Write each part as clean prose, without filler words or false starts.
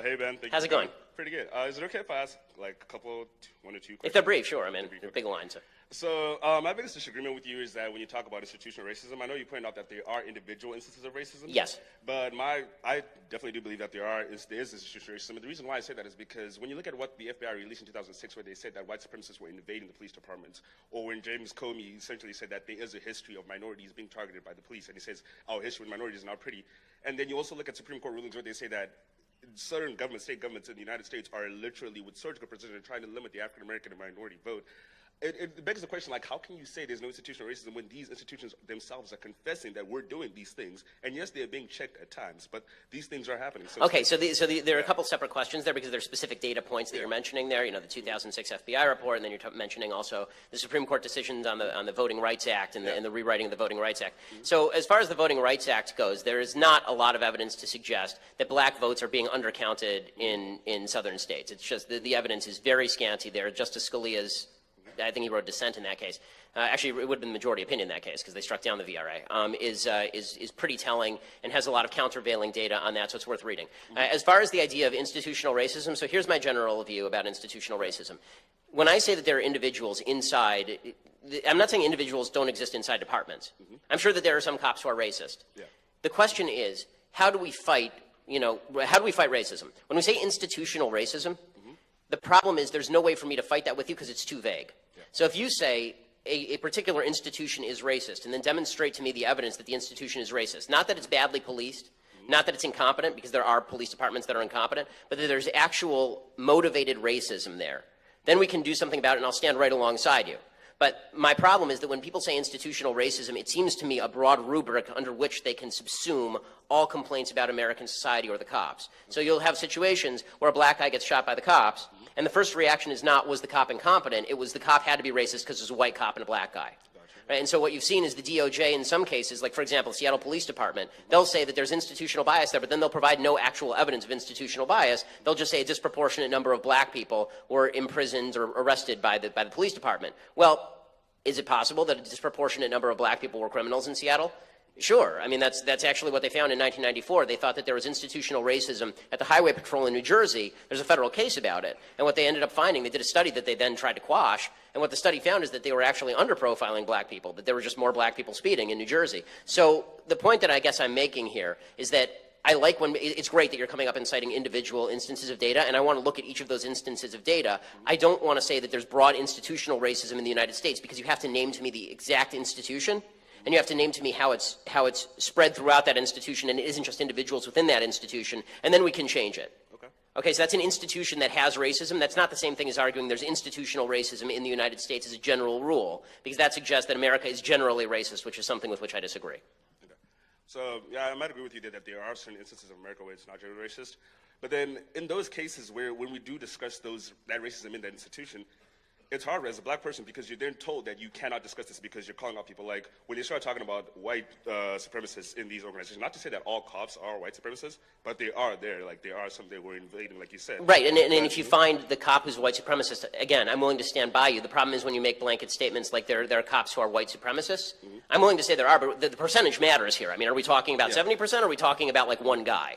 Hey, Ben. Thank How's you it going? Pretty good. Is it okay if I ask like a couple, one or two questions? If they're brief, sure. I mean, big lines. So my biggest disagreement with you is that when you talk about institutional racism, I know you pointed out that there are individual instances of racism. Yes. But I definitely do believe that there is institutional racism. And the reason why I say that is because when you look at what the FBI released in 2006, where they said that white supremacists were invading the police departments, or when James Comey essentially said that there is a history of minorities being targeted by the police, and he says our history with minorities is not pretty. And then you also look at Supreme Court rulings where they say that certain governments, state governments in the United States are literally, with surgical precision, trying to limit the African American and minority vote. It begs the question, like, how can you say there's no institutional racism when these institutions themselves are confessing that we're doing these things? And yes, they're being checked at times, but these things are happening. So okay, there are a couple separate questions there because there's specific data points that you're mentioning there. You know, the 2006 FBI report, and then you're mentioning also the Supreme Court decisions on the Voting Rights Act and the rewriting of the Voting Rights Act. So as far as the Voting Rights Act goes, there is not a lot of evidence to suggest that black votes are being undercounted in southern states. It's just the evidence is very scanty there. Justice Scalia's, I think he wrote dissent in that case. Actually, it would have been the majority opinion in that case because they struck down the VRA. Is pretty telling and has a lot of countervailing data on that, so it's worth reading. As far as the idea of institutional racism, so here's my general view about institutional racism. When I say that there are individuals inside, I'm not saying individuals don't exist inside departments. I'm sure that there are some cops who are racist. Yeah. The question is, how do we fight? How do we fight racism? When we say institutional racism, the problem is there's no way for me to fight that with you because it's too vague. Yeah. So if you say a particular institution is racist and then demonstrate to me the evidence that the institution is racist, not that it's badly policed, not that it's incompetent because there are police departments that are incompetent, but that there's actual motivated racism there, then we can do something about it and I'll stand right alongside you. But my problem is that when people say institutional racism, it seems to me a broad rubric under which they can subsume all complaints about American society or the cops. So you'll have situations where a black guy gets shot by the cops, and the first reaction is not, was the cop incompetent? It was the cop had to be racist because there's a white cop and a black guy. Right? And so what you've seen is the DOJ in some cases, like for example, Seattle Police Department, they'll say that there's institutional bias there, but then they'll provide no actual evidence of institutional bias. They'll just say a disproportionate number of black people were imprisoned or arrested by the police department. Well, is it possible that a disproportionate number of black people were criminals in Seattle? Sure. I mean, that's actually what they found in 1994. They thought that there was institutional racism at the Highway Patrol in New Jersey. There's a federal case about it. And what they ended up finding, they did a study that they then tried to quash. And what the study found is that they were actually under-profiling black people, that there were just more black people speeding in New Jersey. So the point that I guess I'm making here is that I like when it's great that you're coming up and citing individual instances of data, and I want to look at each of those instances of data. I don't want to say that there's broad institutional racism in the United States because you have to name to me the exact institution. And you have to name to me how it's spread throughout that institution, and it isn't just individuals within that institution, and then we can change it. Okay, so that's an institution that has racism. That's not the same thing as arguing there's institutional racism in the United States as a general rule, because that suggests that America is generally racist, which is something with which I disagree. Okay. So, yeah, I might agree with you that there are certain instances of America where it's not generally racist. But then in those cases where when we do discuss that racism in that institution, it's hard as a black person because you're then told that you cannot discuss this because you're calling out people like when they start talking about white supremacists in these organizations. Not to say that all cops are white supremacists, but they are there. Like there are some that were invading, like you said. Right, and if you find the cop who's a white supremacist, again, I'm willing to stand by you. The problem is when you make blanket statements like there are cops who are white supremacists. I'm willing to say there are, but the percentage matters here. I mean, are we talking about 70%? Or are we talking about like one guy?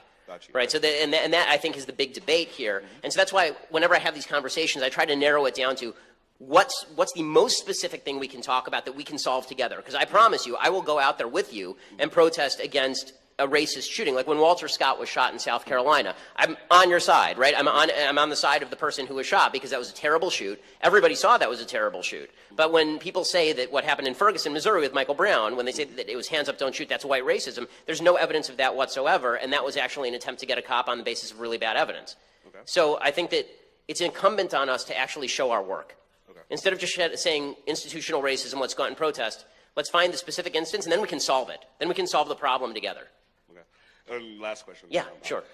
Right, so and that I think is the big debate here. And so that's why whenever I have these conversations, I try to narrow it down to what's the most specific thing we can talk about that we can solve together? Because I promise you, I will go out there with you and protest against a racist shooting. Like when Walter Scott was shot in South Carolina, I'm on your side, right? I'm on the side of the person who was shot because that was a terrible shoot. Everybody saw that was a terrible shoot. But when people say that what happened in Ferguson, Missouri with Michael Brown, when they say that it was hands up, don't shoot, that's white racism, there's no evidence of that whatsoever, and that was actually an attempt to get a cop on the basis of really bad evidence. Okay. So I think that it's incumbent on us to actually show our work. Instead of just saying institutional racism, let's go out and protest, let's find the specific instance, and then we can solve it. Then we can solve the problem together. Okay. Last question. Yeah, sure.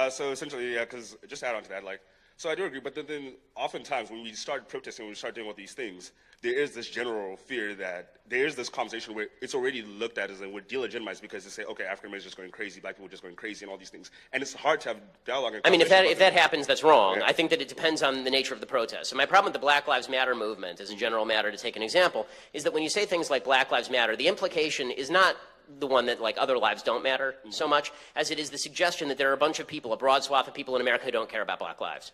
So essentially, yeah, because just to add on to that, like, so I do agree, but then oftentimes when we start protesting, when we start doing all these things, there is this general fear that there is this conversation where it's already looked at as and we're delegitimized because they say, okay, African Americans are just going crazy, black people are just going crazy, and all these things. And it's hard to have dialogue. I mean, if that happens, that's wrong. Yeah. I think that it depends on the nature of the protest. So my problem with the Black Lives Matter movement, as a general matter, to take an example, is that when you say things like Black Lives Matter, the implication is not the one that, like, other lives don't matter so much, as it is the suggestion that there are a bunch of people, a broad swath of people in America who don't care about black lives.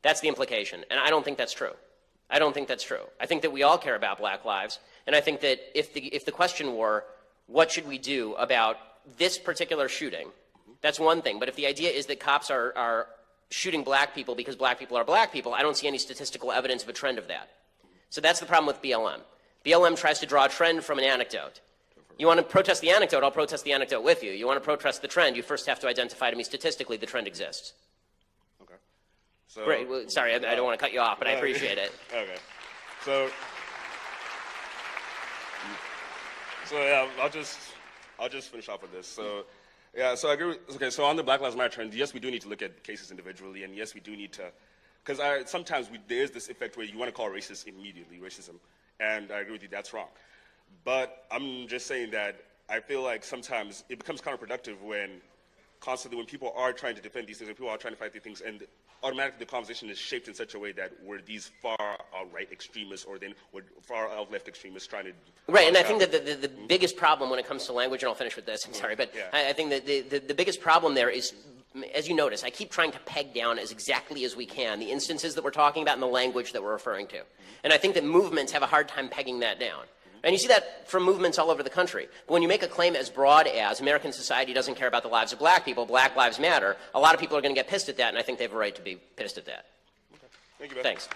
That's the implication, and I don't think that's true. I don't think that's true. I think that we all care about black lives, and I think that if the question were, what should we do about this particular shooting, that's one thing. But if the idea is that cops are shooting black people because black people are black people, I don't see any statistical evidence of a trend of that. So that's the problem with BLM. BLM tries to draw a trend from an anecdote. You want to protest the anecdote, I'll protest the anecdote with you. You want to protest the trend, you first have to identify to me statistically the trend exists. Okay. So, Great. Well, sorry, I don't want to cut you off, but I appreciate it. Okay. So yeah, I'll just finish off with this. So yeah, so I agree with, okay, so on the Black Lives Matter trend, yes, we do need to look at cases individually, and yes, we do need to, because sometimes there is this effect where you want to call racist immediately racism, and I agree with you, that's wrong. But I'm just saying that I feel like sometimes it becomes counterproductive when constantly, when people are trying to defend these things, when people are trying to fight these things, and automatically the conversation is shaped in such a way that we're these far out-right extremists, or then we're far out-left extremists trying to... Right, and I think that the biggest problem when it comes to language, and I'll finish with this, I'm sorry, but I think that the biggest problem there is, as you notice, I keep trying to peg down as exactly as we can the instances that we're talking about and the language that we're referring to. And I think that movements have a hard time pegging that down. And you see that from movements all over the country. But when you make a claim as broad as American society doesn't care about the lives of black people, Black Lives Matter, a lot of people are going to get pissed at that, and I think they have a right to be pissed at that. Okay. Thank you, Ben. Thanks.